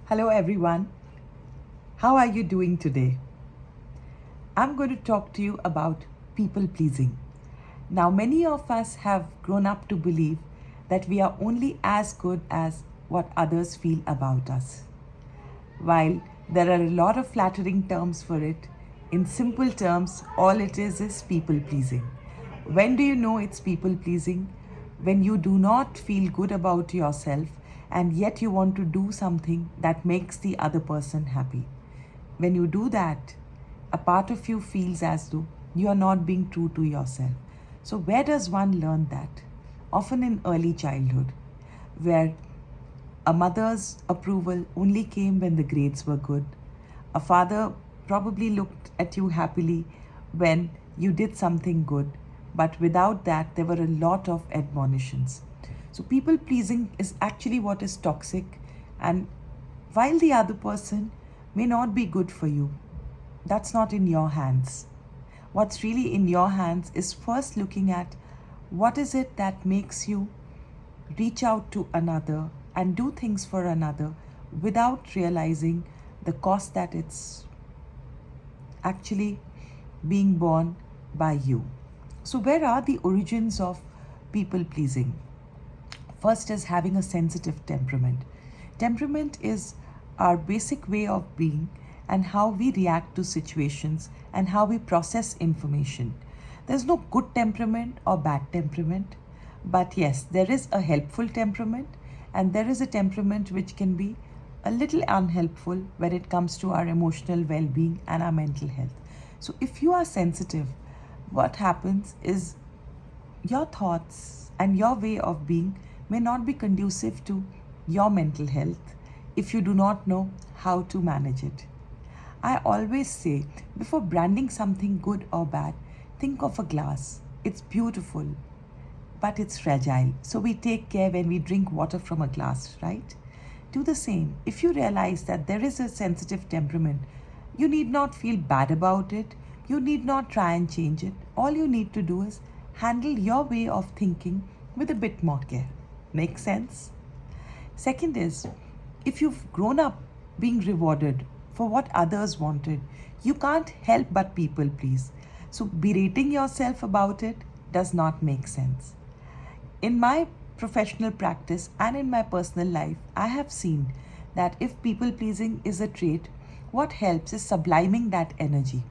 Hello, everyone. How are you doing today? I'm going to talk to you about people pleasing. Now, many of us have grown up to believe that we are only as good as what others feel about us. While there are a lot of flattering terms for it, in simple terms, all it is people pleasing. When do you know it's people pleasing? When you do not feel good about yourself and yet you want to do something that makes the other person happy. When you do that, a part of you feels as though you are not being true to yourself. So, where does one learn that? Often in early childhood, where a mother's approval only came when the grades were good. A father probably looked at you happily when you did something good, but without that, there were a lot of admonitions. So, people pleasing is actually what is toxic, and while the other person may not be good for you, that's not in your hands. What's really in your hands is first looking at what is it that makes you reach out to another and do things for another without realizing the cost that it's actually being borne by you. So, where are the origins of people pleasing? First is having a sensitive temperament. Temperament is our basic way of being and how we react to situations and how we process information. There's no good temperament or bad temperament, but yes, there is a helpful temperament and there is a temperament which can be a little unhelpful when it comes to our emotional well being and our mental health. So, if you are sensitive, what happens is your thoughts and your way of being may not be conducive to your mental health if you do not know how to manage it. I always say before branding something good or bad, think of a glass. It's beautiful, but it's fragile. So we take care when we drink water from a glass, right? Do the same. If you realize that there is a sensitive temperament, you need not feel bad about it. You need not try and change it. All you need to do is handle your way of thinking with a bit more care. Make sense? Second is, if you've grown up being rewarded for what others wanted, you can't help but people please. So berating yourself about it does not make sense. In my professional practice and in my personal life, I have seen that if people pleasing is a trait, what helps is subliming that energy.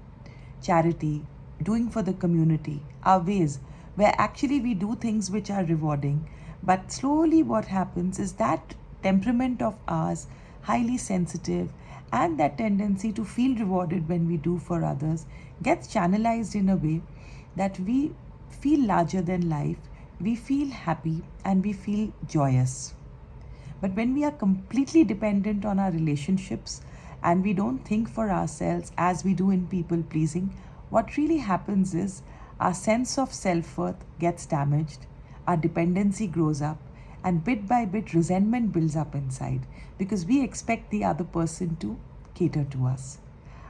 Charity, doing for the community are ways where actually we do things which are rewarding, but slowly what happens is that temperament of ours, highly sensitive, and that tendency to feel rewarded when we do for others gets channelized in a way that we feel larger than life, we feel happy, and we feel joyous. But when we are completely dependent on our relationships and we don't think for ourselves as we do in people pleasing, what really happens is our sense of self worth gets damaged, our dependency grows up, and bit by bit resentment builds up inside because we expect the other person to cater to us.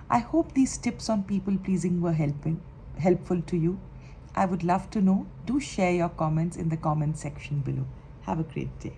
I hope these tips on people pleasing were helpful to you. I would love to know. Do share your comments in the comment section below. Have a great day.